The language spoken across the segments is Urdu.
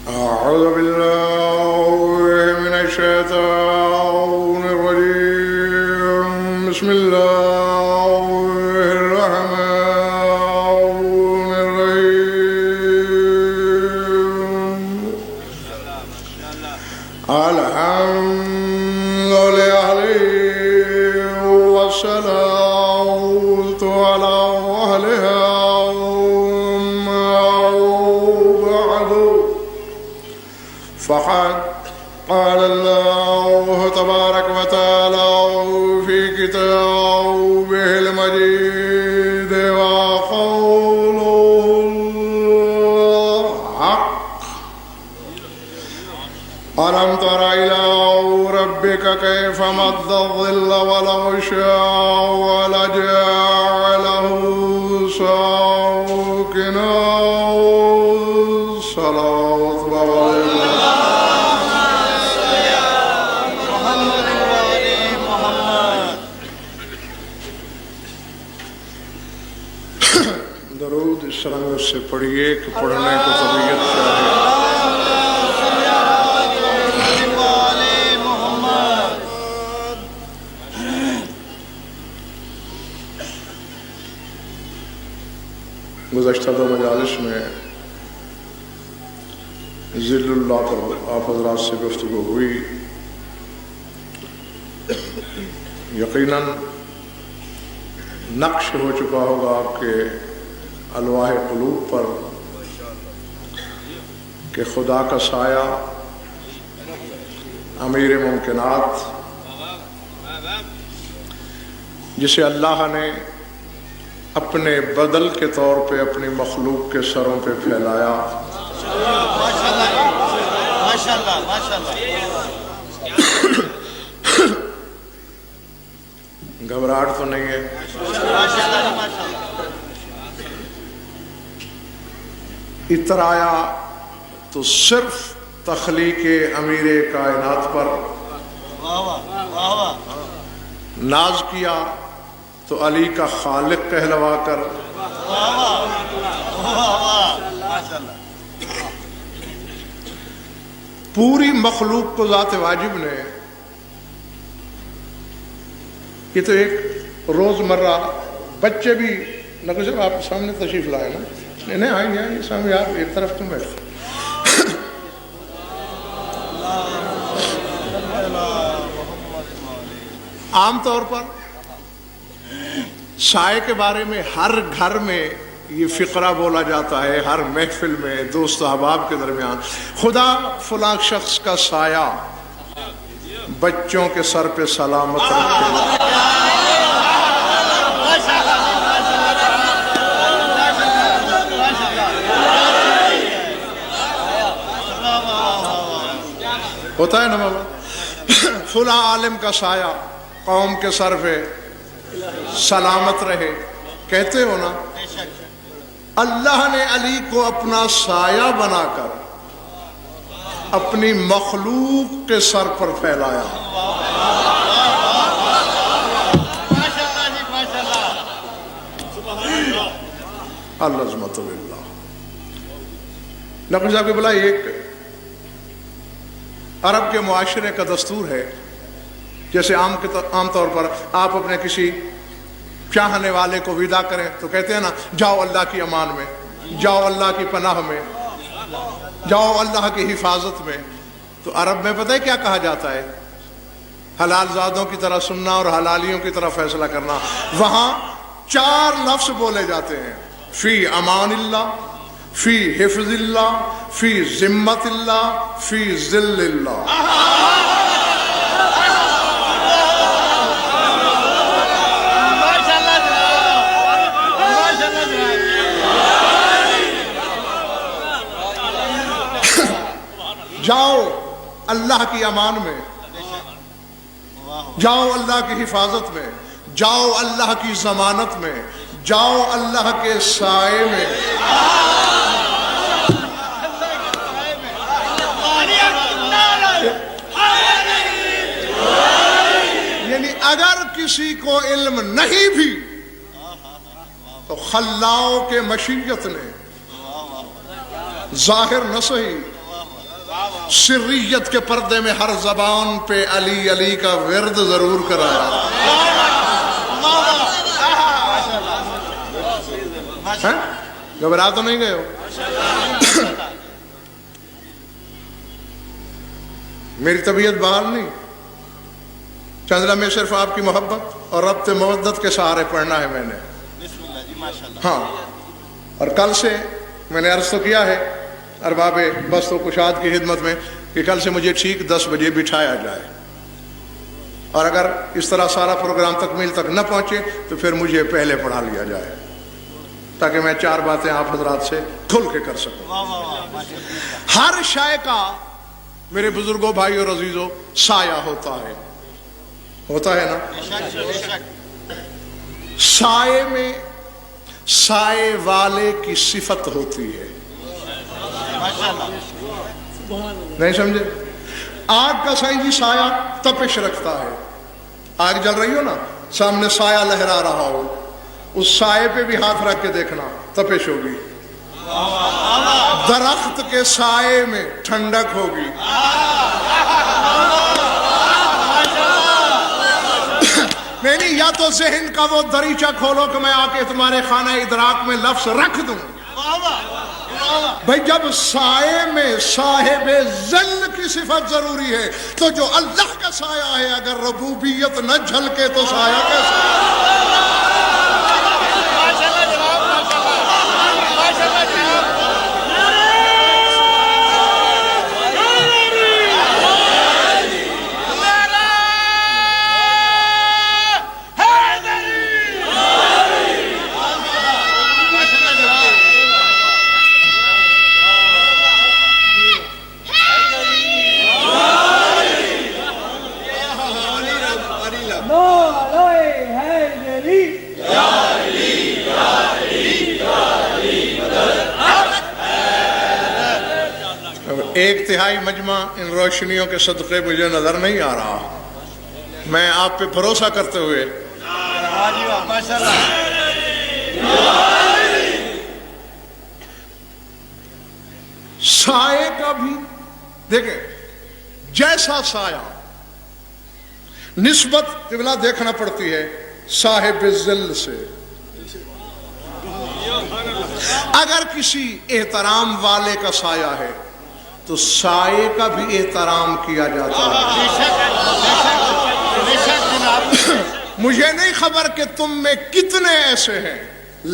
أعوذ بالله من الشيطان الرجيم. بسم الله الرحمن الرحيم. الحمد لله والصلاة على أهلها. فقد قال الله تبارك وتعالى في كتابه المجيد وقوله الحق. ألم تر إلى ربك كيف مد الظل ولو شاء لجعله ساكنا. صلوات درود اس طرح سے پڑھیے کہ پڑھنے کو طبیعت چاہے. گزشتہ دو مجالس میں ذل اللہ پر آپ حضرات سے گفتگو ہوئی. یقیناً نقش ہو چکا ہوگا آپ کے الواح قلوب پر کہ خدا کا سایہ امیر ممکنات جسے اللہ نے اپنے بدل کے طور پہ اپنی مخلوق کے سروں پہ پھیلایا. گھبراہٹ تو نہیں ہے؟ اترایا تو صرف تخلیق امیر کائنات پر، ناز کیا تو علی کا خالق کہلوا کر، پوری مخلوق کو ذات واجب نے. یہ تو ایک روز مرہ بچے بھی نقل صاحب آپ سامنے تشریف لائے نا، نہیں آئیے سامنے آپ ایک طرف تم بیٹھ. عام طور پر سائے کے بارے میں ہر گھر میں یہ فقرہ بولا جاتا ہے، ہر محفل میں دوست و احباب کے درمیان. خدا فلاں شخص کا سایہ بچوں کے سر پہ سلامت رکھے. ہوتا ہے نا بابا، فلاں عالم کا سایہ قوم کے سر پہ سلامت رہے، کہتے ہو نا. اللہ نے علی کو اپنا سایہ بنا کر اپنی مخلوق کے سر پر پھیلایا. العظمت للہ. نقل صاحب کے بلا ایک عرب کے معاشرے کا دستور ہے، جیسے عام طور پر آپ اپنے کسی چاہنے والے کو ودا کریں تو کہتے ہیں نا جاؤ اللہ کی امان میں، جاؤ اللہ کی پناہ میں، جاؤ اللہ کی حفاظت میں. تو عرب میں پتہ ہے کیا کہا جاتا ہے؟ حلال زادوں کی طرح سننا اور حلالیوں کی طرح فیصلہ کرنا. وہاں 4 لفظ بولے جاتے ہیں: فی امان اللہ، فی حفظ اللہ، فی ذمت اللہ، فی ذل اللہ. جاؤ اللہ کی امان میں، جاؤ اللہ کی حفاظت میں، جاؤ اللہ کی ضمانت میں، جاؤ اللہ کے سائے میں. یعنی اگر کسی کو علم نہیں بھی تو خلاؤ کے مشیت نے ظاہر نہ صحیح سریت کے پردے میں ہر زبان پہ علی علی کا ورد ضرور کرایا. گھبرا تو نہیں گئے ہو؟ میری طبیعت بحال نہیں، چند لمحے صرف آپ کی محبت اور ربط مودت کے سہارے پڑھنا ہے میں نے. ہاں، اور کل سے میں نے عرض تو کیا ہے ارباب بست و کشاد کی خدمت میں کہ کل سے مجھے ٹھیک 10 بجے بٹھایا جائے، اور اگر اس طرح سارا پروگرام تکمیل تک نہ پہنچے تو پھر مجھے پہلے پڑھا لیا جائے تاکہ میں 4 باتیں آپ حضرات سے کھل کے کر سکوں. ہر شے کا میرے بزرگوں، بھائی اور عزیزوں سایہ ہوتا ہے نا. سائے میں سائے والے کی صفت ہوتی ہے. نہیں سمجھے؟ آگ کا سائیں جی سایہ تپش رکھتا ہے. آگ جل رہی ہو نا، سامنے سایہ لہرا رہا ہو، اس سائے پہ بھی ہاتھ رکھ کے دیکھنا، تپش ہوگی. درخت کے سائے میں ٹھنڈک ہوگی. نہیں، یا تو ذہن کا وہ دریچہ کھولو کہ میں آ کے تمہارے خانہ ادراک میں لفظ رکھ دوں. بھئی جب سائے میں صاحب ظل کی صفت ضروری ہے تو جو اللہ کا سایہ ہے اگر ربوبیت نہ جھلکے تو سایہ کیسے؟ ایک تہائی مجمع ان روشنیوں کے صدقے مجھے نظر نہیں آ رہا. میں آپ پہ بھروسہ کرتے ہوئے سائے کا بھی دیکھیں، جیسا سایہ نسبت قبلہ دیکھنا پڑتی ہے صاحب ظل سے. اگر کسی احترام والے کا سایہ ہے تو سائے کا بھی احترام کیا جاتا ہے. مجھے نہیں خبر کہ تم میں کتنے ایسے ہیں،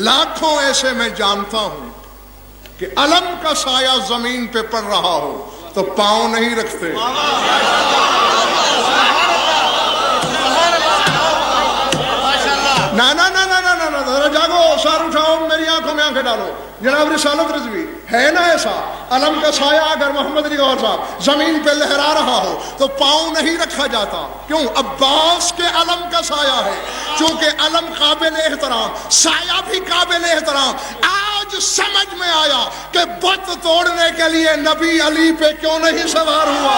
لاکھوں ایسے میں جانتا ہوں کہ علم کا سایہ زمین پہ پڑ رہا ہو تو پاؤں نہیں رکھتے. ذرا جاگو، سر اٹھاؤ، میری آنکھوں میں آنکھیں ڈالو. جناب رسالت رضوی ہے نا ایسا، علم کا سایہ اگر محمد علی گوہر صاحب زمین پہ لہرا رہا ہو تو پاؤں نہیں رکھا جاتا. کیوں؟ عباس کے علم کا سایہ ہے. چونکہ علم قابل احترام، سایہ بھی قابل احترام. آج سمجھ میں آیا کہ بت توڑنے کے لیے نبی علی پہ کیوں نہیں سوار ہوا.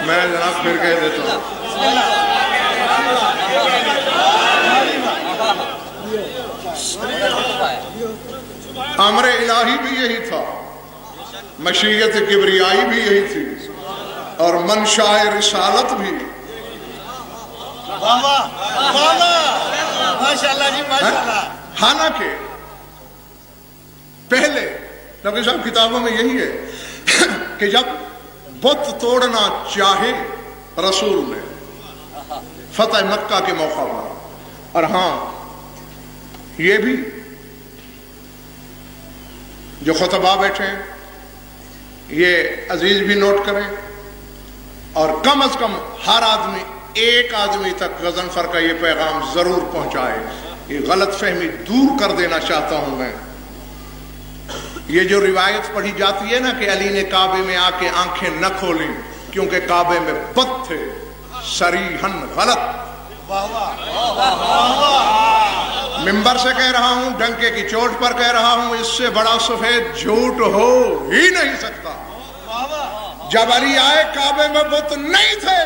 میں جناب پھر کہہ دیتا ہوں، امر الہی بھی یہی تھا، مشیت کبریائی بھی یہی تھی، اور منشاء رسالت بھی۔ حالانکہ پہلے نبی صاحب کتابوں میں یہی ہے کہ جب بت توڑنا چاہے رسول نے فتح مکہ کے موقع پر، اور ہاں یہ بھی جو خطبہ بیٹھے ہیں یہ عزیز بھی نوٹ کریں، اور کم از کم ہر آدمی ایک آدمی تک غضنفر کا یہ پیغام ضرور پہنچائے۔ یہ غلط فہمی دور کر دینا چاہتا ہوں میں۔ یہ جو روایت پڑھی جاتی ہے نا کہ علی نے کعبے میں آ کے آنکھیں نہ کھولیں کیونکہ کعبے میں بت تھے، صریحاً غلط۔ ممبر سے کہہ رہا ہوں، ڈنکے کی چوٹ پر کہہ رہا ہوں، اس سے بڑا سفید جھوٹ ہو ہی نہیں سکتا۔ جب علی آئے کعبے میں بت نہیں تھے۔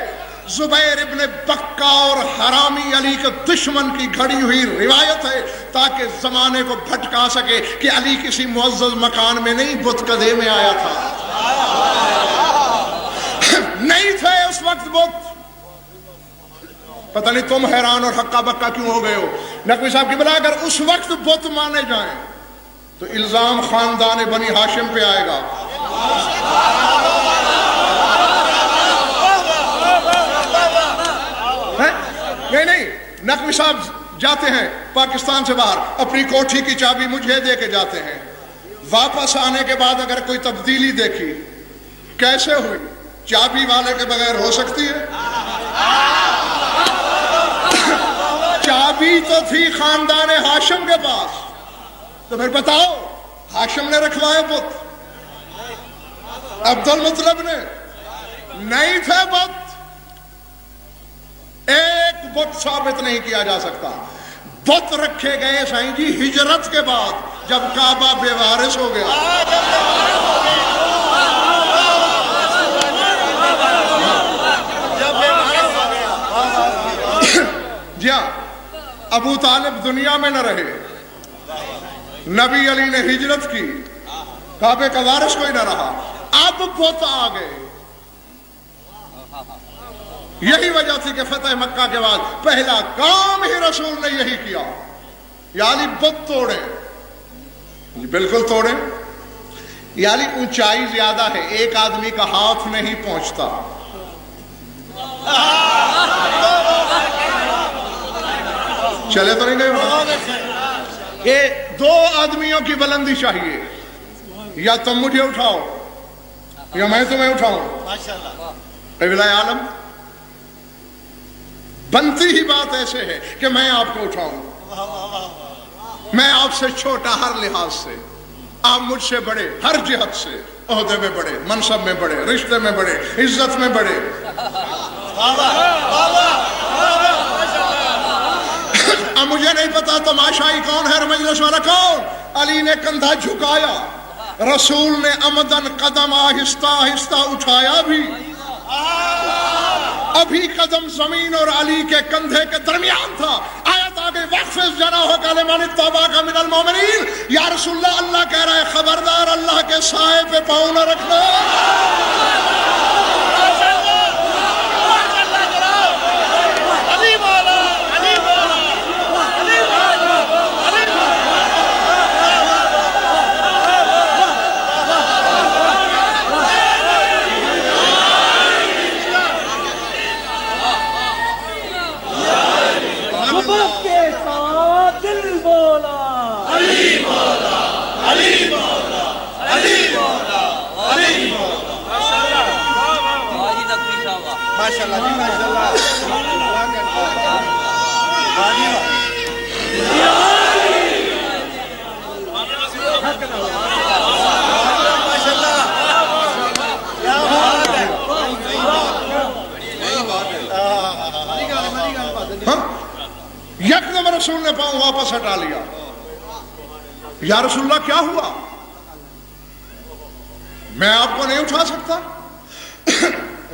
زبیر ابن بکا اور حرامی علی کے دشمن کی گھڑی ہوئی روایت ہے تاکہ زمانے کو بھٹکا سکے کہ علی کسی معزز مکان میں نہیں، بت کدے میں آیا تھا۔ نہیں تھے اس وقت بت۔ پتہ نہیں تم حیران اور ہکا بکا کیوں ہو گئے ہو؟ نقوی صاحب کی بلا اگر اس وقت بت مانے جائیں تو الزام خاندان بنی ہاشم پہ آئے گا۔ نہیں، نقوی صاحب جاتے ہیں پاکستان سے باہر، اپنی کوٹھی کی چابی مجھے دے کے جاتے ہیں، واپس آنے کے بعد اگر کوئی تبدیلی دیکھی کیسے ہوئی؟ چابی والے کے بغیر ہو سکتی ہے؟ چابی تو تھی خاندان ہاشم کے پاس، تو پھر بتاؤ ہاشم نے رکھوائے بت؟ عبد المطلب نے نہیں تھے بت۔ ایک بت ثابت نہیں کیا جا سکتا۔ بت رکھے گئے سائیں جی ہجرت کے بعد جب کعبہ بے وارث ہو گیا۔ جی ہاں، ابو طالب دنیا میں نہ رہے، نبی علی نے ہجرت کی، کعبے کا وارث کوئی نہ رہا، اب بت آ گئے۔ یہی وجہ تھی کہ فتح مکہ کے بعد پہلا کام ہی رسول نے یہی کیا، یا علی بت توڑے۔ بالکل توڑے۔ یا علی اونچائی زیادہ ہے، ایک آدمی کا ہاتھ نہیں پہنچتا۔ چلے تو نہیں گئے؟ یہ دو آدمیوں کی بلندی چاہیے، یا تم مجھے اٹھاؤ یا میں تمہیں اٹھاؤں۔ قبلہ عالم بنتی ہی بات ایسے ہے کہ میں آپ کو اٹھاؤں۔ میں آپ سے چھوٹا ہر لحاظ سے، آپ مجھ سے بڑے ہر جہت سے، عہدے میں بڑے، منصب میں بڑے، رشتے میں بڑے، عزت میں بڑے۔ اب مجھے نہیں پتا تماشائی کون ہے، مجلس والا کون؟ علی نے کندھا جھکایا، رسول نے عمدن قدم آہستہ آہستہ اٹھایا بھی، ابھی قدم زمین اور علی کے کندھے کے درمیان تھا۔ آیت آگے وقفز جناحک لمن اتبعک من المؤمنین۔ یا رسول اللہ، اللہ کہہ رہا ہے خبردار اللہ کے سائے پہ پاؤں نہ رکھنا۔ یکدم رسول نے پاؤں واپس ہٹا لیا۔ یا رسول اللہ کیا ہوا؟ میں آپ کو نہیں اٹھا سکتا۔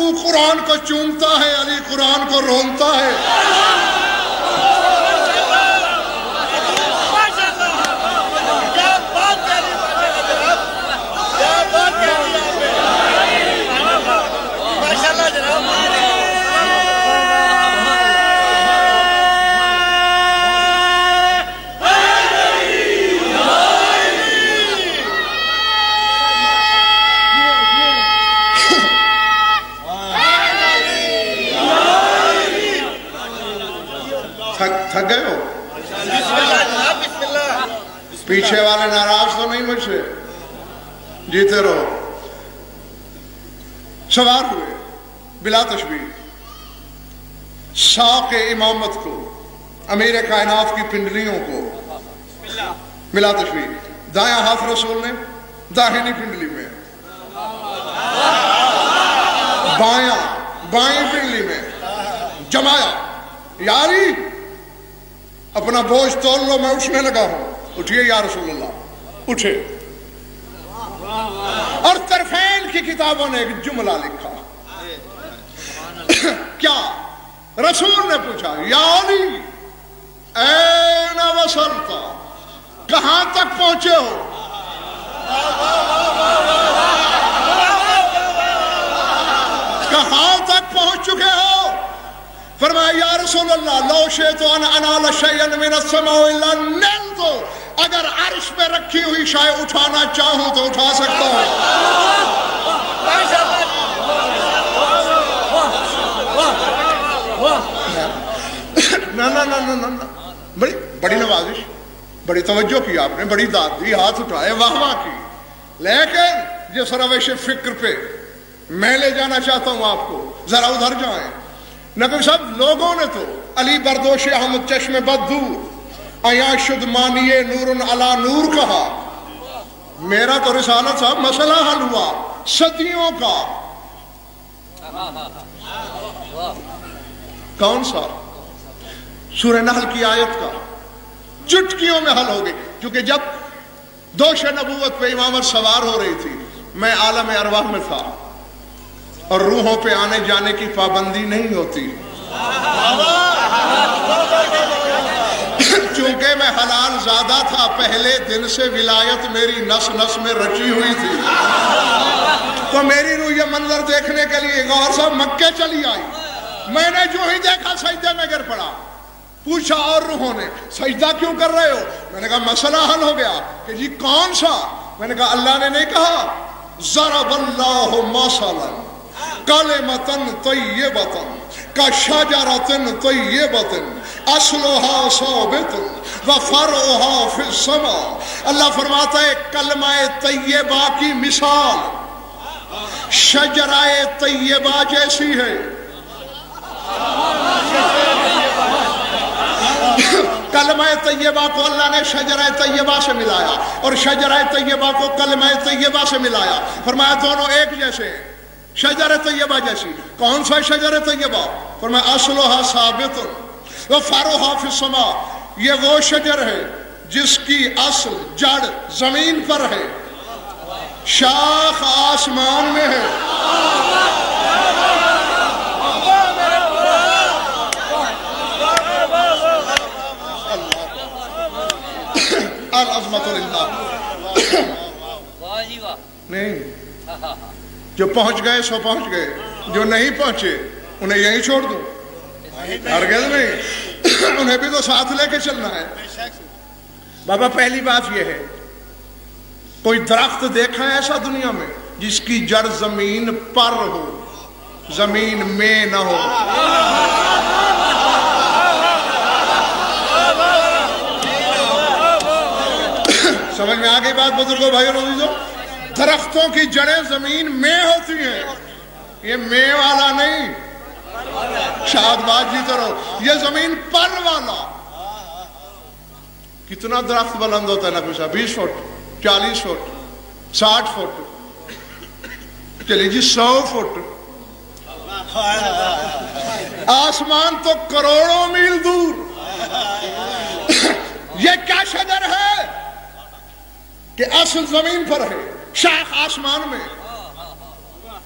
تو قرآن کو چومتا ہے، علی قرآن کو رونتا ہے. کیا بات کہہ رہی جناب، کیا بات کہہ رہی آپ نے. ماشاء اللہ جناب. تھک گئے ہو؟ بسم اللہ جناب، بسم اللہ. پیچھے والے ناراض تو نہیں مجھ سے؟ جیتے رہو. سوار ہوئے بلا تشبیہ، ساق امامت کو، امیر کائنات کی پنڈلیوں کو بلا تشبیہ. دایاں ہاتھ رسول نے داہنی پنڈلی میں، بائیں پنڈلی میں جمایا. یاری اپنا بوجھ تول لو، میں اٹھنے لگا ہوں. اٹھیے یا رسول اللہ. اٹھے اور طرفین کی کتابوں نے ایک جملہ لکھا. کیا؟ رسول نے پوچھا یا علی این وصلتا، کہاں تک پہنچے ہو؟ کہاں تک پہنچ چکے ہو؟ فرمایا یا رسول اللہ لو شئت ان انال شیئا من السماء الا نلت، اگر عرش پہ رکھی ہوئی شے اٹھانا چاہوں تو اٹھا سکتا ہوں. نہ بڑی نوازش، بڑی توجہ کی آپ نے، بڑی داد دی، ہاتھ اٹھائے، واہ واہ کی. لیکن جس روش فکر پہ میں لے جانا چاہتا ہوں آپ کو، ذرا ادھر جائیں. نبی صاحب لوگوں نے تو علی بردوش احمد چشم بد دور ایاں شد مانیے نور علی نور کہا. میرا تو رسالت صاحب مسئلہ حل ہوا صدیوں کا. کون سا؟ سورہ نحل کی آیت کا، چٹکیوں میں حل ہو گئی. کیونکہ جب دوش نبوت پہ امامت سوار ہو رہی تھی، میں عالم ارواح میں تھا اور روحوں پہ آنے جانے کی پابندی نہیں ہوتی. چونکہ میں حلال زادہ تھا، پہلے دن سے ولایت میری نس نس میں رچی ہوئی تھی، تو میری روح یہ منظر دیکھنے کے لیے غور صاحب مکے چلی آئی. میں نے جو ہی دیکھا سجدے میں گر پڑا. پوچھا اور روحوں نے سجدہ کیوں کر رہے ہو؟ میں نے کہا مسئلہ حل ہو گیا. کہ جی کون سا؟ میں نے کہا اللہ نے نہیں کہا ضرب اللہ مثلا کلمۃ طیبۃ کشجرۃ طیبۃ اصلھا ثابت وفرعھا فی السماء. اللہ فرماتا ہے کلمہ طیبہ کی مثال شجرہ طیبہ جیسی ہے. کلمہ طیبہ کو اللہ نے شجرہ طیبہ سے ملایا اور شجرہ طیبہ کو کلمہ طیبہ سے ملایا. فرمایا دونوں ایک جیسے، شجرہ طیبہ جیسی. کون سا شجرہ طیبہ؟ فرمایا اصلھا ثابت وفرعھا فی السماء. یہ وہ شجر ہے جس کی اصل جڑ زمین پر ہے، شاخ آسمان میں ہے. العظمت للہ. نہیں، جو پہنچ گئے سو پہنچ گئے، جو نہیں پہنچے انہیں یہیں چھوڑ دوں؟ ہرگز نہیں، انہیں بھی تو ساتھ لے کے چلنا ہے. بابا پہلی بات یہ ہے، کوئی درخت دیکھا ہے ایسا دنیا میں جس کی جڑ زمین پر ہو، زمین میں نہ ہو؟ سمجھ میں آ گئی بات بزرگوں بھائیوں عزیزوں؟ درختوں کی جڑیں زمین میں ہوتی ہیں، یہ میں والا نہیں. شاد بات جیتے رہو. یہ زمین پر والا. کتنا درخت بلند ہوتا ہے نبی صاحب؟ 20 فٹ، 40 فٹ، 60 فٹ، چلیے جی 100 فٹ. آسمان تو کروڑوں میل دور. یہ کیا شجر ہے کہ اصل زمین پر ہے، شاخ آسمان میں.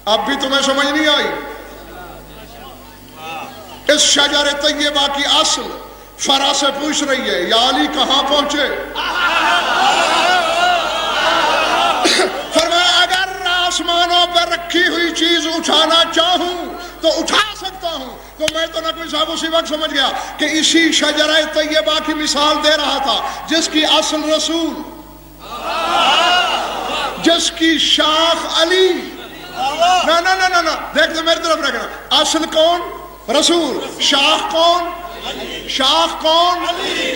اب بھی تمہیں سمجھ نہیں آئی؟ اس شجر طیبہ کی اصل فرا سے پوچھ رہی ہے یا علی کہاں پہنچے؟ فرمایا اگر آسمانوں پر رکھی ہوئی چیز اٹھانا چاہوں تو اٹھا سکتا ہوں. تو میں تو نقوی صاحب اسی وقت سمجھ گیا کہ اسی شجرہ طیبہ کی مثال دے رہا تھا جس کی اصل رسول، جس کی شاخ علی. نہ نہ نہ نہ دیکھ میری طرف رکھنا. اصل کون؟ رسول. شاخ کون؟ شاخ کون؟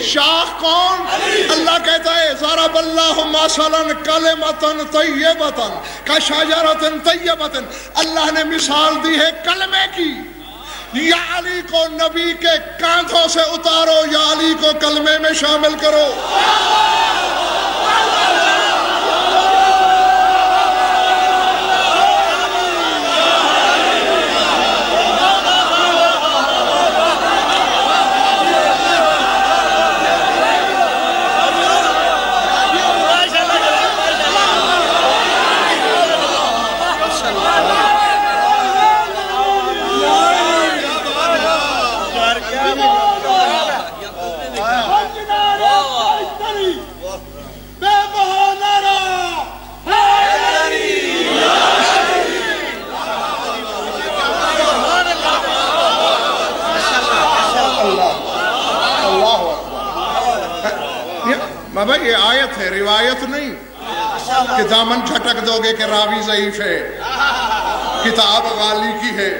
شاخ کون؟ اللہ کہتا ہے ضرب اللہ مثلا کلمۃ طیبۃ کشجرۃ طیبۃ. اللہ نے مثال دی ہے کلمے کی. یا علی کو نبی کے کاندھوں سے اتارو، یا علی کو کلمے میں شامل کرو. بابا یہ آیت ہے، روایت نہیں کہ دامن جھٹک دو گے کہ راوی ضعیف ہے، کتاب غالی کی ہے،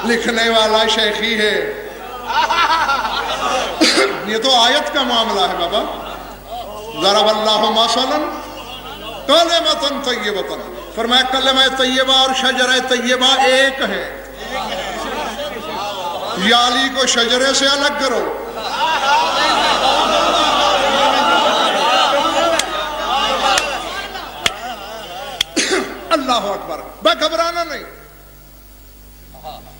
لکھنے والا شیخی ہے. یہ تو آیت کا معاملہ ہے بابا. ضرب اللہ مثلا کلمۃ طیبۃ. فرمایا کلمہ طیبہ اور شجرہ طیبہ ایک ہے. یا علی کو شجرے سے الگ کرو. اللہ اکبر. میں گھبرانا نہیں،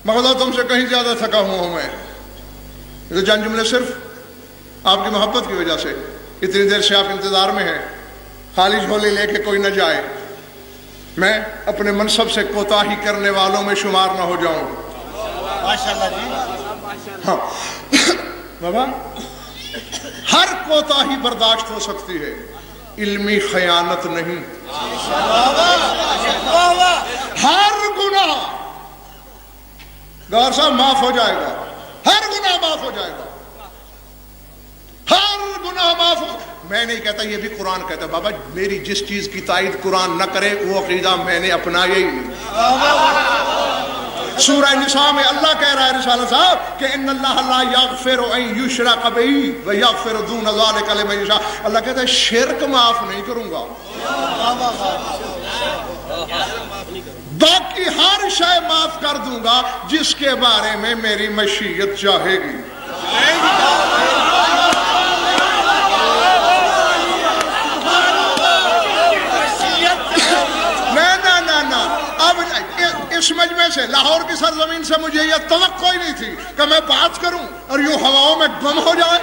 مگر تم سے کہیں زیادہ تھکا ہوا ہوں میں. یہ تو چند جملے صرف آپ کی محبت کی وجہ سے. اتنی دیر سے آپ انتظار میں ہیں، خالی جھولی لے کے کوئی نہ جائے، میں اپنے منصب سے کوتاہی کرنے والوں میں شمار نہ ہو جاؤں. ہاں بابا، ہر کوتاہی برداشت ہو سکتی ہے، علمی خیانت نہیں. ہر گناہ گور صاحب معاف ہو جائے گا، ہر گناہ معاف ہو جائے گا، ہر گناہ معاف ہو. میں نہیں کہتا، یہ بھی قرآن کہتا ہے. بابا میری جس چیز کی تائید قرآن نہ کرے وہ عقیدہ میں نے اپنایا ہی نہیں. سورہ نساء میں اللہ کہہ رہا ہے رسالہ صاحب کہ ان اللہ لا یغفر ان یشرک بہ ویغفر دون ذلک لمن یشاء. اللہ کہتا ہے شرک معاف نہیں کروں گا، باقی ہر شے معاف کر دوں گا جس کے بارے میں میری مشیت چاہے گی. اس مجمع سے، لاہور کی سرزمین سے مجھے یہ توقع ہی نہیں تھی کہ میں بات کروں اور یوں ہواؤں میں گم ہو جائے.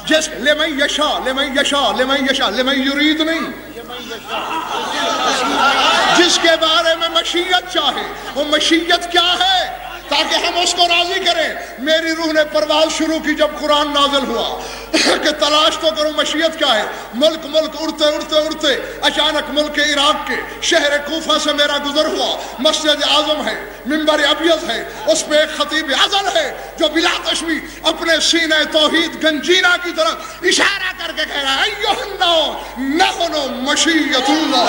جس لمن یشاء لمن یشاء لمن یشاء لمن یرید نہیں، جس کے بارے میں مشیت چاہے. وہ مشیت کیا ہے تاکہ ہم اس کو راضی کریں. میری روح نے پرواز شروع کی جب قرآن نازل ہوا کہ تلاش تو کرو مشیت کیا ہے. ملک اڑتے اڑتے اڑتے اچانک ملک عراق کے شہر کوفہ سے میرا گزر ہوا. مسجد اعظم ہے، منبر ابیض ہے، اس پہ ایک خطیب ازل ہے جو بلا تشبیہ اپنے سینہ توحید گنجینا کی طرف اشارہ کر کے کہہ رہا ہے ایھا الناس نحن مشیت اللہ.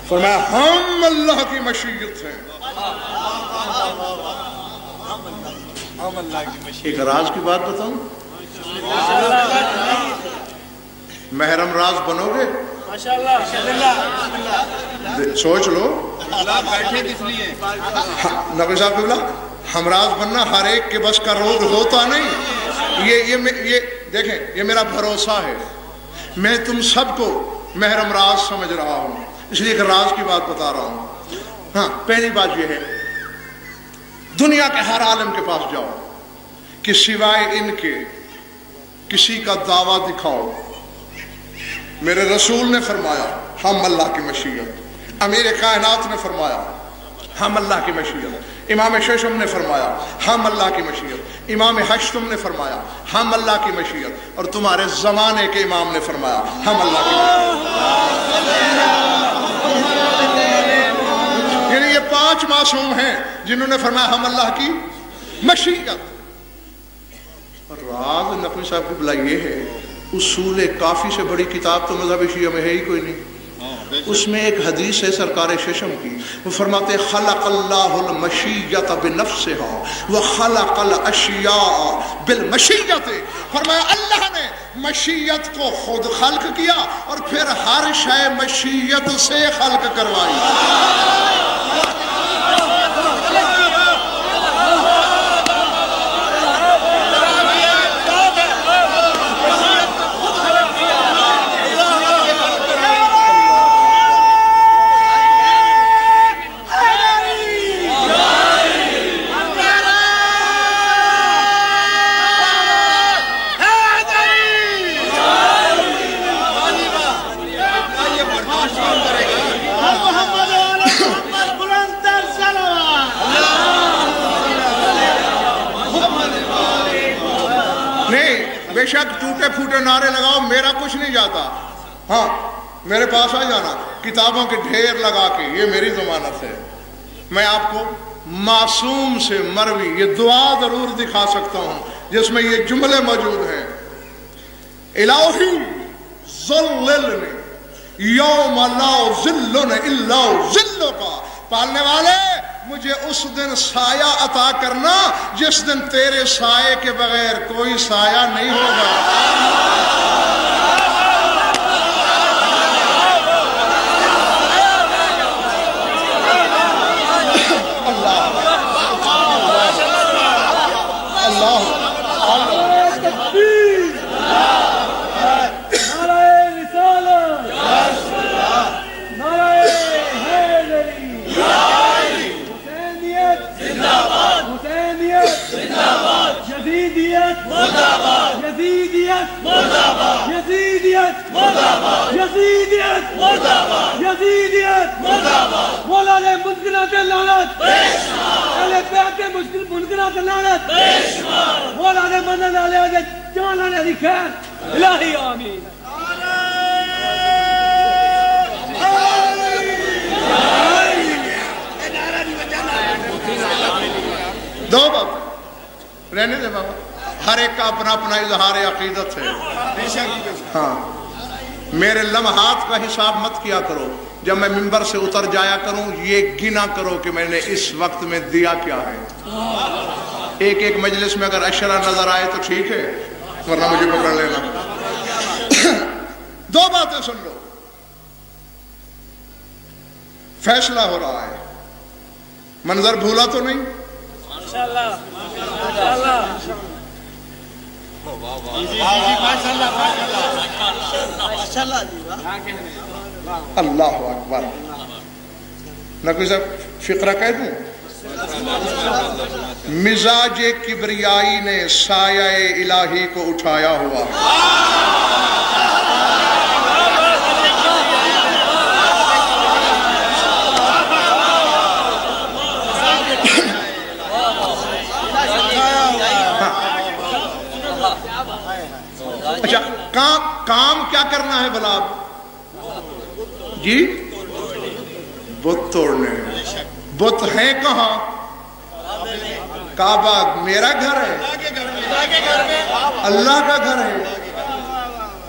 فرمایا ہم اللہ کی مشیت ہیں. ایک راز کی بات بتاؤں, محرم راز بنو گے؟ سوچ لو. نبی صاحب قبلہ, ہم راز بننا ہر ایک کے بس کا روز ہوتا نہیں. یہ دیکھیں, یہ میرا بھروسہ ہے. میں تم سب کو محرم راز سمجھ رہا ہوں, اس لیے ایک راز کی بات بتا رہا ہوں. ہاں, پہلی بات یہ ہے, دنیا کے ہر عالم کے پاس جاؤ کہ سوائے ان کے کسی کا دعویٰ دکھاؤ. میرے رسول نے فرمایا ہم اللہ کی مشیت, امیر کائنات نے فرمایا ہم اللہ کی مشیت, امام ششم نے فرمایا ہم اللہ کی مشیت, امام ہشتم نے فرمایا ہم اللہ کی مشیت, اور تمہارے زمانے کے امام نے فرمایا ہم اللہ کی مشیت. یعنی یہ 5 معصوم ہیں جنہوں نے فرمایا ہم اللہ کی مشیت. راز نقوی صاحب کی بلا یہ ہے, اصول کافی سے بڑی کتاب تو مذہب شیعہ میں ہے ہی کوئی نہیں. اس میں ایک حدیث ہے سرکار ششم کی, وہ فرماتے خلق اللہ المشیت بنفسها وخلق الاشیاء بالمشیت. فرمایا اللہ نے مشیت کو خود خلق کیا اور پھر ہر شے مشیت سے خلق کروائی. بے شک ٹوٹے پھوٹے نعرے لگاؤ, میرا کچھ نہیں جاتا. ہاں, میرے پاس آ جانا کتابوں کے ڈھیر لگا کے, یہ میری ضمانت ہے. میں آپ کو معصوم سے مروی یہ دعا ضرور دکھا سکتا ہوں جس میں یہ جملے موجود ہیں. الہی ذللنی یوم لا ذل الا ذلک. پالنے والے مجھے اس دن سایہ عطا کرنا جس دن تیرے سائے کے بغیر کوئی سایہ نہیں ہوگا. دو بات رہنے دے بابا, ہر ایک کا اپنا اپنا اظہار عقیدت ہے. ہاں, میرے لمحات کا حساب مت کیا کرو. جب میں ممبر سے اتر جایا کروں یہ گنا کرو کہ میں نے اس وقت میں دیا کیا ہے. ایک ایک مجلس میں اگر اشرا نظر آئے تو ٹھیک ہے, ورنہ مجھے پکڑ لینا. دو باتیں سن لو, فیصلہ ہو رہا ہے, منظر بھولا تو نہیں؟ اللہ اکبر. نقوی صاحب فقرہ کہہ دوں, مزاج کبریائی نے سایہ الہی کو اٹھایا ہوا. اچھا, کام کیا کرنا ہے بھلا جی؟ بت توڑنے. بت ہیں کہاں؟ کعبہ میرا گھر ہے, اللہ کا گھر ہے.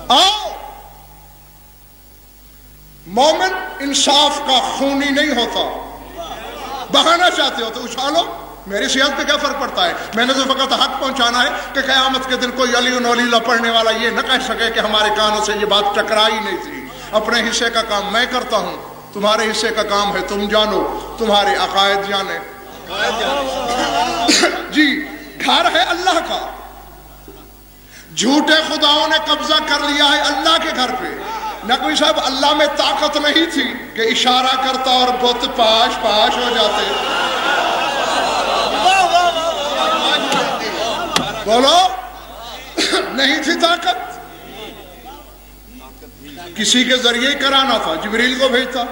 آؤ مومن انصاف کا خونی نہیں ہوتا. بہانا چاہتے ہو تو اچھالو، میری صحت پہ کیا فرق پڑتا ہے؟ میں نے تو فقط حق پہنچانا ہے کہ قیامت کے دن کوئی علی اللہ پڑھنے والا یہ نہ کہہ سکے کہ ہمارے کانوں سے یہ بات ٹکرائی نہیں تھی. اپنے حصے کا کام میں کرتا ہوں، تمہارے حصے کا کام ہے تم جانو، تمہارے عقائد جانے. جی گھر ہے اللہ کا، جھوٹے خداؤں نے قبضہ کر لیا ہے اللہ کے گھر پہ. نقوی صاحب اللہ میں طاقت نہیں تھی کہ اشارہ کرتا اور بت پاش پاش ہو جاتے. بولو نہیں تھی طاقت، کسی کے ذریعے ہی کرانا تھا، جبریل کو بھیجتا.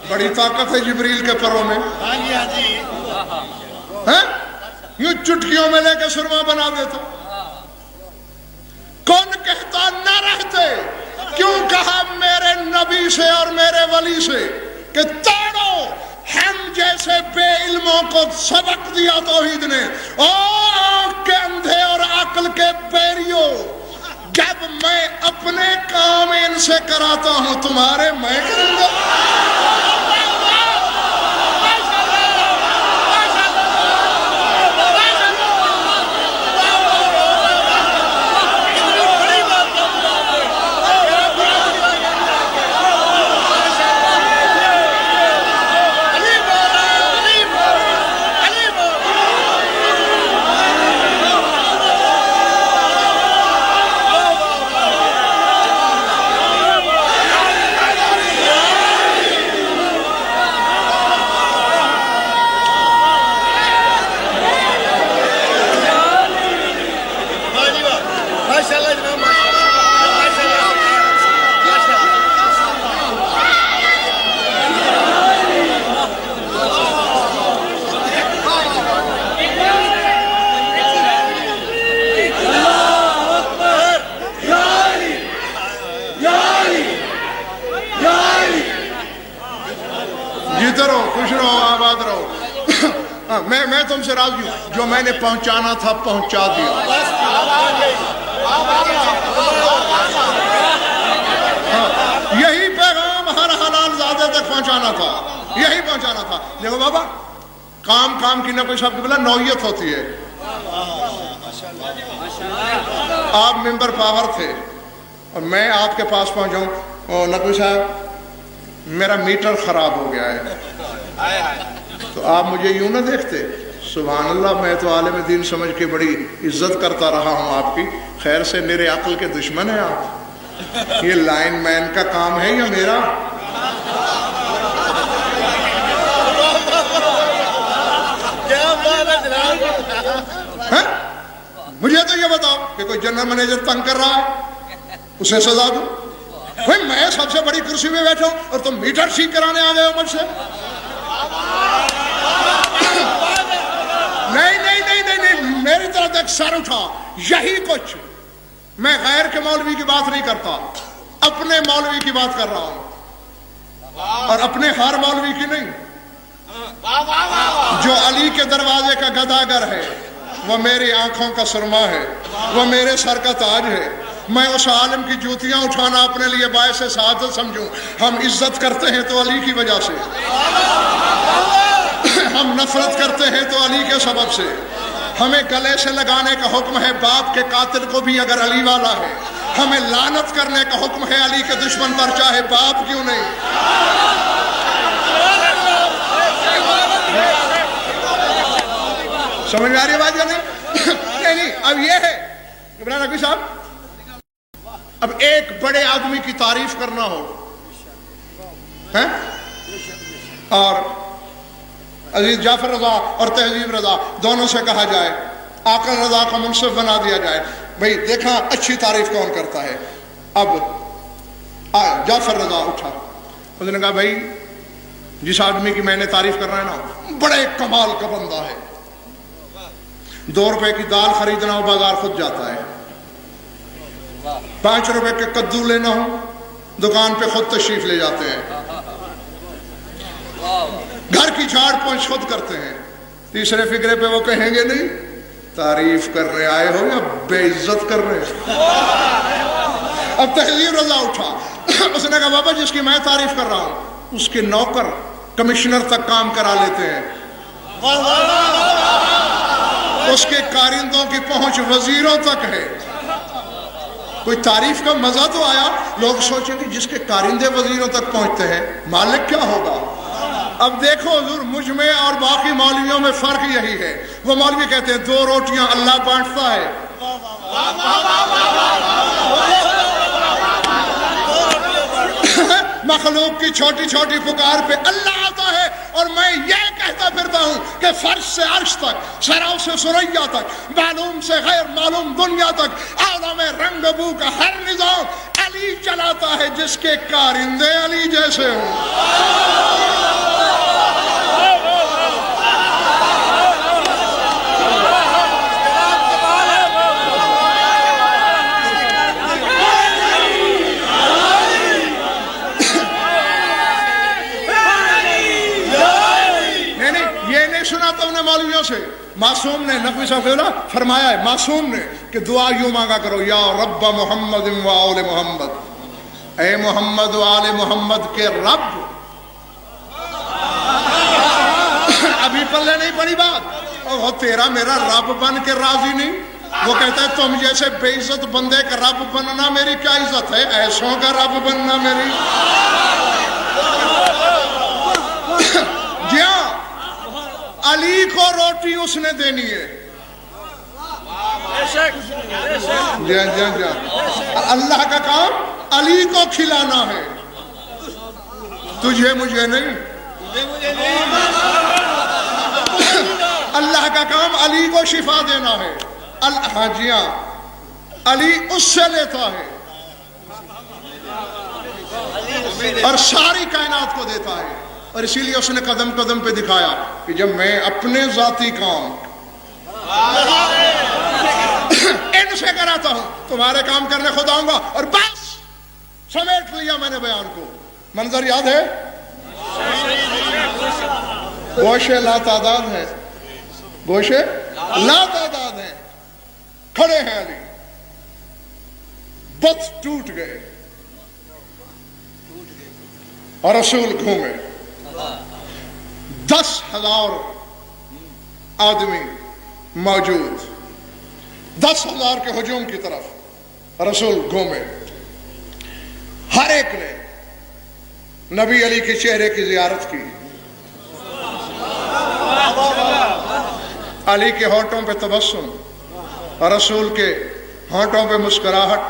بڑی طاقت ہے جبریل کے پروں میں، یوں چٹکیوں میں لے کے سرما بنا دیتا. کون کہتا نہ رہتے؟ کیوں کہا میرے نبی سے اور میرے ولی سے کہ توڑو، ہم جیسے بے علموں کو سبق دیا توحید نے. آنکھ کے اندھے اور عقل کے بیریوں، جب میں اپنے کام ان سے کراتا ہوں تمہارے میں کروں گا. میں تم سے راضی ہوں، جو میں نے پہنچانا تھا پہنچا دیا. یہی پیغام ہر حلال زادے تک پہنچانا تھا، یہی پہنچانا تھا. دیکھو بابا، کام کی نہ کوئی صاحب کی بلا نوعیت ہوتی ہے. آپ ممبر پاور تھے اور میں آپ کے پاس پہنچاؤں اور نقوی صاحب میرا میٹر خراب ہو گیا ہے، تو آپ مجھے یوں نہ دیکھتے. سبحان اللہ، میں تو عالم دین سمجھ کے بڑی عزت کرتا رہا ہوں آپ کی. خیر سے میرے عقل کے دشمن ہیں آپ. یہ لائن مین کا کام ہے یا میرا؟ مجھے تو یہ بتاؤ کہ کوئی جنرل مینیجر تنگ کر رہا ہے، اسے سزا دو. بھائی میں سب سے بڑی کرسی میں بیٹھا ہوں اور تم میٹر ٹھیک کرانے آ گئے ہو مجھ سے. نہیں، میری طرف ایک سر اٹھا. یہی کچھ، میں غیر کے مولوی کی بات نہیں کرتا، اپنے مولوی کی بات کر رہا ہوں، اور اپنے ہر مولوی کی نہیں. جو علی کے دروازے کا گداگر ہے، وہ میری آنکھوں کا سرما ہے، وہ میرے سر کا تاج ہے. میں اس عالم کی جوتیاں اٹھانا اپنے لیے باعث سعادت سمجھوں. ہم عزت کرتے ہیں تو علی کی وجہ سے، ہم نفرت کرتے ہیں تو علی کے سبب سے. ہمیں گلے سے لگانے کا حکم ہے باپ کے قاتل کو بھی اگر علی والا ہے. ہمیں لعنت کرنے کا حکم ہے علی کے دشمن پر، چاہے باپ کیوں نہیں. سمجھ میں آ رہی ہے بات یا نہیں؟ نہیں. اب یہ ہے عمران نقوی صاحب، اب ایک بڑے آدمی کی تعریف کرنا ہو اور عزیز جعفر رضا اور تہذیب رضا دونوں سے کہا جائے، عاقل رضا کو منصف بنا دیا جائے، بھئی دیکھا اچھی تعریف کون کرتا ہے. اب جعفر رضا اٹھا، اس نے کہا بھئی جس آدمی کی میں نے تعریف کرنا ہے نا، بڑے کمال کا بندہ ہے. 2 روپے کی دال خریدنا ہو بازار خود جاتا ہے، 5 روپے کے کدو لینا ہو دکان پہ خود تشریف لے جاتے ہیں، گھر کی جھاڑ پونچھ خود کرتے ہیں. تیسرے فکرے پہ وہ کہیں گے نہیں تعریف کرنے آئے ہو یا بے عزت کر رہے. اب تہذیب رضا اٹھا، اس نے کہا بابا جس کی میں تعریف کر رہا ہوں اس کے نوکر کمشنر تک کام کرا لیتے ہیں، اس کے کارندوں کی پہنچ وزیروں تک ہے۔ کوئی تعریف کا مزہ تو آیا؟ لوگ سوچیں کہ جس کے کارندے وزیروں تک پہنچتے ہیں مالک کیا ہوگا؟ اب دیکھو حضور، مجھ میں اور باقی مولویوں میں فرق یہی ہے، وہ مولوی کہتے ہیں 2 روٹیاں اللہ بانٹتا ہے، مخلوق کی چھوٹی چھوٹی پکار پہ اللہ آتا ہے، اور میں یہ کہتا پھرتا ہوں کہ فرش سے عرش تک، سراؤ سے ثریا تک، معلوم سے غیر معلوم دنیا تک، عالم رنگ بو کا ہر نظام علی چلاتا ہے جس کے کارندے علی جیسے ہوں۔ سنا تو نے مولویوں سے، معصوم نے، نقوی صاحب فرمایا ہے معصوم نے کہ دعا یوں مانگا کرو، یا رب محمد و آل محمد، اے محمد و آل محمد کے رب۔ ابھی پلے نہیں پڑی بات، وہ تیرا میرا رب بن کے راضی نہیں؟ وہ کہتا ہے تم جیسے بے عزت بندے کا رب بننا میری کیا عزت ہے، ایسوں کا رب بننا میری۔ جی ہاں، علی کو روٹی اس نے دینی ہے، اللہ کا کام علی کو کھلانا ہے، تجھے مجھے نہیں۔ اللہ کا کام علی کو شفا دینا ہے، ہاں جی ہاں، علی اس سے لیتا ہے اور ساری کائنات کو دیتا ہے۔ اور اسی لیے اس نے قدم قدم پہ دکھایا کہ جب میں اپنے ذاتی کام ان سے کراتا ہوں، تمہارے کام کرنے خود آؤں گا، اور بس سمیٹ لیا میں نے بیان کو۔ منظر یاد ہے؟ گوشے لا تعداد ہیں، گوشے لا تعداد ہیں، کھڑے ہیں علی، بت ٹوٹ گئے اور رسول گھومے، 10,000 آدمی موجود، 10,000 کے ہجوم کی طرف رسول گھومے، ہر ایک نے نبی علی کے چہرے کی زیارت کی، علی کے ہونٹوں پہ تبسم، رسول کے ہونٹوں پہ مسکراہٹ،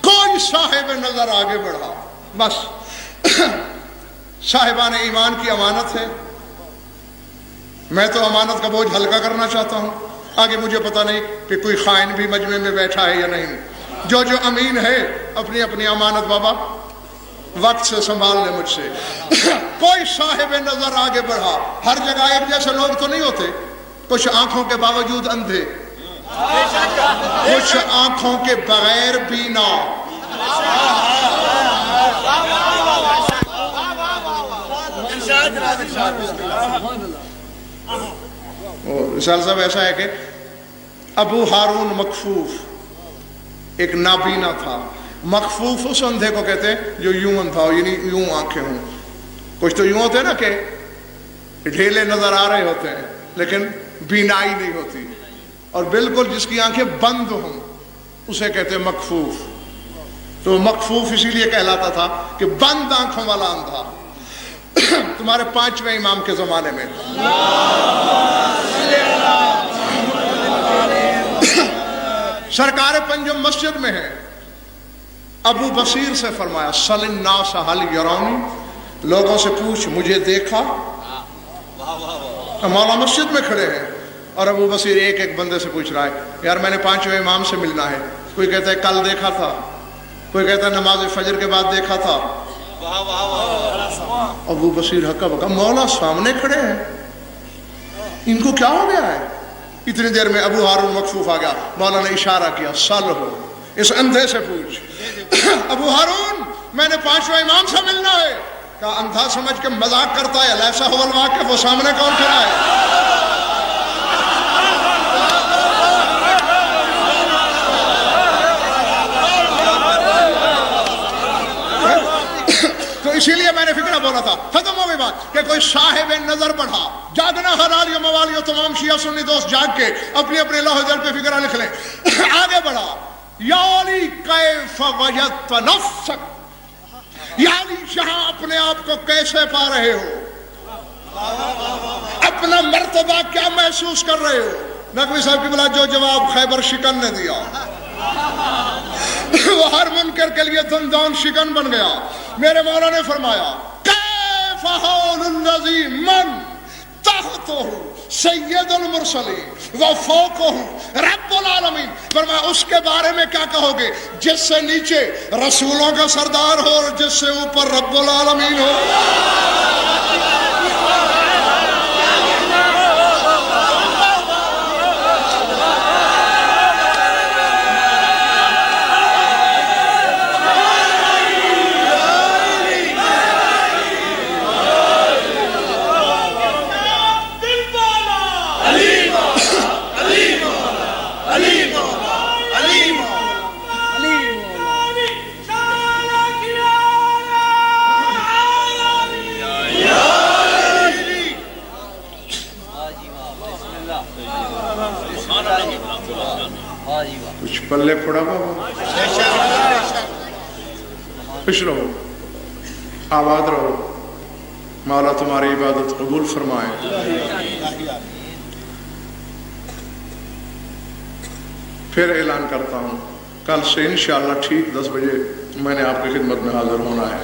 کوئی صاحب نظر آگے بڑھا، بس صاحبان ایمان کی امانت ہے، میں تو امانت کا بوجھ ہلکا کرنا چاہتا ہوں، آگے مجھے پتہ نہیں کہ کوئی خائن بھی مجمع میں بیٹھا ہے یا نہیں، جو امین ہے اپنی اپنی امانت بابا وقت سے سنبھال لے مجھ سے۔ کوئی صاحب نظر آگے بڑھا، ہر جگہ ایک جیسے لوگ تو نہیں ہوتے، کچھ آنکھوں کے باوجود اندھے، کچھ آنکھوں کے بغیر بینا، رسال صاحب ایسا ہے کہ ابو ہارون مکفوف ایک نابینا تھا، مکفوف اس اندھے کو کہتے ہیں جو یوں اندھا ہو، یعنی یوں آنکھیں ہوں، کچھ تو یوں ہوتے ہیں نا کہ ڈھیلے نظر آ رہے ہوتے ہیں لیکن بینائی نہیں ہوتی، اور بالکل جس کی آنکھیں بند ہوں اسے کہتے ہیں مکفوف۔ تو مکفوف اسی لیے کہلاتا تھا کہ بند آنکھوں والا اندھا۔ تمہارے 5ویں امام کے زمانے میں سرکار پنجم مسجد میں ہے، ابو بصیر سے فرمایا سل الناس هل یرونی، لوگوں سے پوچھ مجھے دیکھا؟ مولا مسجد میں کھڑے ہیں اور ابو بصیر ایک ایک بندے سے پوچھ رہا ہے یار میں نے 5ویں امام سے ملنا ہے، کوئی کہتا ہے کل دیکھا تھا، کوئی کہتا ہے نماز فجر کے بعد دیکھا تھا۔ ابو بصیر ہکا بکا، مولا سامنے کھڑے ہیں، ان کو کیا ہو گیا ہے؟ اتنی دیر میں ابو ہارون مکفوف آ گیا، مولا نے اشارہ کیا سل ہو، اس اندھے سے پوچھ۔ ابو ہارون میں نے 5واں امام سے ملنا ہے، کہا اندھا سمجھ کے مذاق کرتا ہے، لیسا هو الواقف، وہ سامنے کون کھڑا ہے؟ اسی لیے میں نے فکرہ بولا تھا، ختم ہو گئی بات، کہ کوئی صاحب نظر بڑھا، جاگنا حلالی و موالی و تمام شیعہ سنی دوست جاگ کے اپنے اپنے لوح دل پہ فکرہ لکھ لیں. آگے بڑھا، یا علی کیف وجدت نفسک، یا علی جہاں اپنے آپ کو کیسے پا رہے ہو، اپنا مرتبہ کیا محسوس کر رہے ہو. نقوی صاحب کی بلا جو جواب خیبر شکن نے دیا وہ ہر منکر کے لیے دندان شکن بن گیا. میرے مولا نے فرمایا کیف حول الذی من تحتہ سید المرسلین و فوقہ رب العالمین. فرمایا اس کے بارے میں کیا کہو گے جس سے نیچے رسولوں کا سردار ہو اور جس سے اوپر رب العالمین ہو. کچھ پلے پڑا بابا، خوش رہو، آباد رہو، مولا تمہاری عبادت قبول فرمائے. پھر اعلان کرتا ہوں کل سے انشاءاللہ ٹھیک 10 بجے میں نے آپ کی خدمت میں حاضر ہونا ہے.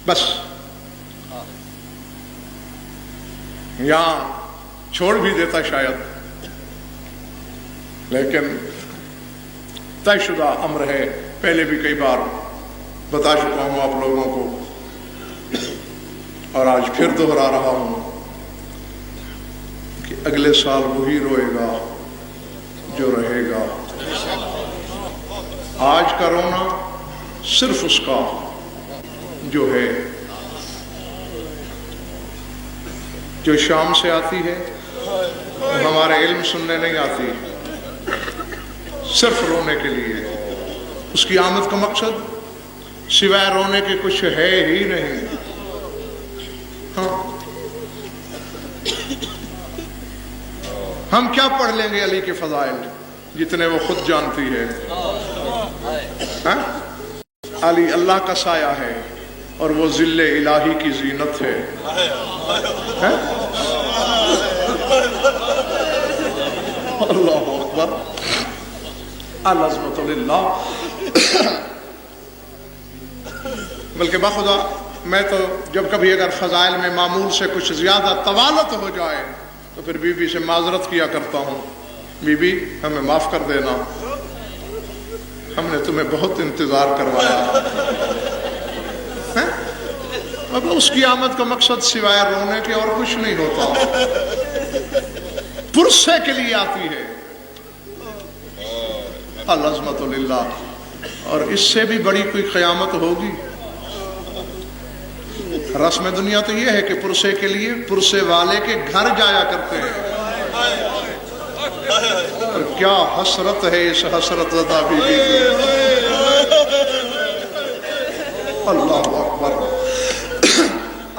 بس یہاں چھوڑ بھی دیتا شاید، لیکن طے شدہ امر ہے، پہلے بھی کئی بار بتا چکا ہوں آپ لوگوں کو اور آج پھر دوہرا رہا ہوں کہ اگلے سال وہی روئے گا جو رہے گا. آج کا رونا صرف اس کا جو ہے، جو شام سے آتی ہے، ہمارے علم سننے نہیں آتی، صرف رونے کے لیے. اس کی آمد کا مقصد سوائے رونے کے کچھ ہے ہی نہیں. ہاں ہم کیا پڑھ لیں گے علی کے فضائل جتنے وہ خود جانتی ہے. ہاں علی اللہ کا سایہ ہے اور وہ ظل الہی کی زینت ہے. اللہ اکبر، العظمت للہ. بلکہ بخدا میں تو جب کبھی اگر فضائل میں معمول سے کچھ زیادہ طوالت ہو جائے تو پھر بی بی سے معذرت کیا کرتا ہوں، بی بی ہمیں معاف کر دینا، ہم نے تمہیں بہت انتظار کروایا. اب اس کی آمد کا مقصد سوائے رونے کے اور کچھ نہیں ہوتا، پرسے کے لیے آتی ہے. العظمت للہ. اور اس سے بھی بڑی کوئی قیامت ہوگی؟ رسم دنیا تو یہ ہے کہ پرسے کے لیے پرسے والے کے گھر جایا کرتے ہیں، اور کیا حسرت ہے اس حسرت زدہ بی بی کی. اللہ اکبر،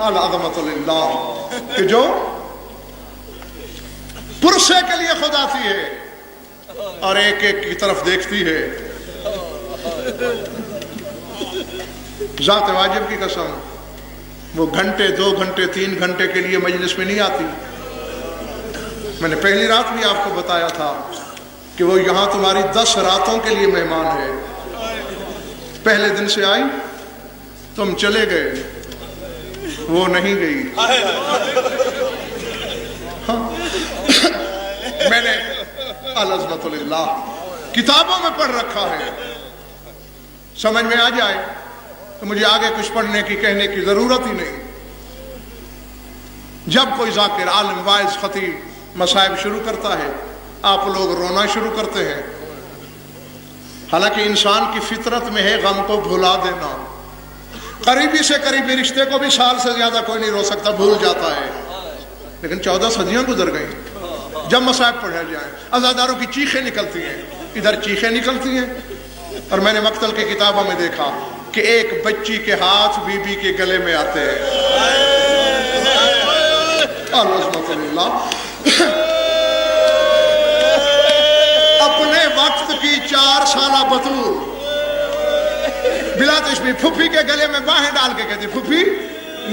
العظمت للہ، کہ جو پرسے کے لیے خود آتی ہے اور ایک ایک کی طرف دیکھتی ہے. ذات واجب کی قسم وہ گھنٹے 2 گھنٹے 3 گھنٹے کے لیے مجلس میں نہیں آتی. میں نے پہلی رات بھی آپ کو بتایا تھا کہ وہ یہاں تمہاری 10 راتوں کے لیے مہمان ہے. پہلے دن سے آئی، تم چلے گئے، وہ نہیں گئی. میں نے العظمت للہ کتابوں میں پڑھ رکھا ہے، سمجھ میں آ جائے تو مجھے آگے کچھ پڑھنے کی کہنے کی ضرورت ہی نہیں. جب کوئی ذاکر عالم واعظ خطیب مصائب شروع کرتا ہے آپ لوگ رونا شروع کرتے ہیں. حالانکہ انسان کی فطرت میں ہے غم کو بھلا دینا. قریبی سے قریبی رشتے کو بھی سال سے زیادہ کوئی نہیں رو سکتا، بھول جاتا ہے. لیکن 14 صدیاں گزر گئیں. جب مصائب پڑھے جائیں عزاداروں کی چیخیں نکلتی ہیں، ادھر چیخیں نکلتی ہیں اور میں نے مقتل کی کتابوں میں دیکھا کہ ایک بچی کے ہاتھ بی بی کے گلے میں آتے ہیں. العظمت اللہ. اپنے وقت کی 4 سالہ بطول بلا تشبیہ پھوپھی کے گلے میں باہیں ڈال کے کہتی پھوپھی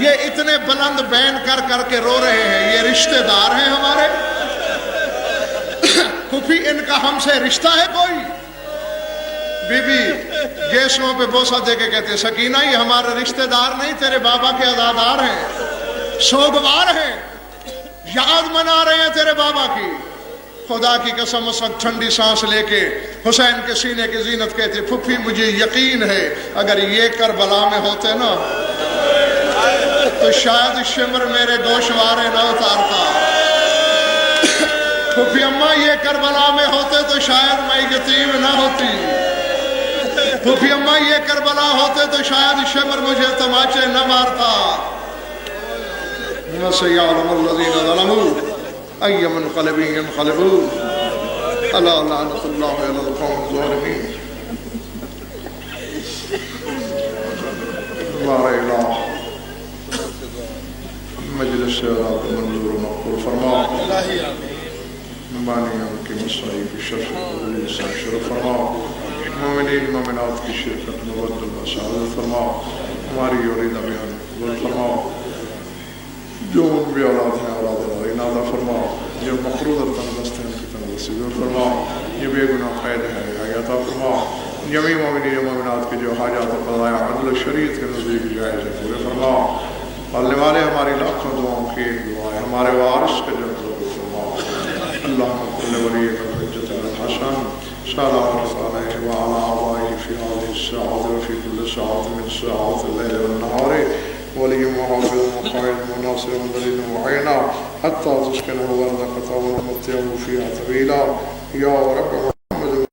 یہ اتنے بلند بین کر کر کے رو رہے ہیں, یہ رشتہ دار ہیں ہمارے؟ پھوپھی ان کا ہم سے رشتہ ہے کوئی؟ بی بی گیسوں پہ بوسہ دے کے کہتے سکینہ یہ ہمارے رشتہ دار نہیں, تیرے بابا کے عزادار ہیں, سوگوار ہیں, یاد منا رہے ہیں تیرے بابا کی. خدا کی قسم اس وقت ٹھنڈی سانس لے کے حسین کے سینے کی زینت کہتے پھوپھی مجھے یقین ہے اگر یہ کربلا میں ہوتے نا تو شاید شمر میرے گوشوارے نہ اتارتا. پھوپھی اماں یہ کربلا میں ہوتے تو شاید میں یتیم نہ ہوتی. پھوپھی اماں یہ کربلا ہوتے تو شاید شمر مجھے تماچے نہ مارتا. وَسَيَعْلَمُ الَّذِينَ ظَلَمُوا أَيَّ مُنْقَلَبٍ يَنْقَلِبُونَ أَلَا لَعْنَةُ اللَّهِ عَلَى الْقَوْمِ الظَّالِمِينَ. ہمارے الہ مجلس سے رات منظور و مقبول فرما, مانیان کی مسائی کی شرف قبول سے شرف فرما, مومنین مومنات کی شرکت مبدل و سعادت فرما, ہماری یوریدہ بیان قبول فرما, جو ان بھی اولاد ہیں اولاد اللہ انادہ فرما, جو مقروض تندرست ہیں ان کی تندرستی دور فرما, جو بے گناہ قید ہے عطا فرما, جمیع مومنین و مومنات کے جو حاجات و قضائے عدل و شریعت کے نزدیک جائز ہے پورے فرما. پالنے والے ہماری لاکھوں دعاؤں کی ایک دعا ہے, ہمارے وارث کے جو قبول فرما. اللہم کل ولی حجت الحسن صلی اللہ علیہ وعلا آبائی فی هذه الساعة وفی کل ساعة من ساعات الليل والنهار ولي محافظ مقائد مناصر مدلل وعينا حتى تسكنه وردك طولا مطيعه فيها طويلا. يا رب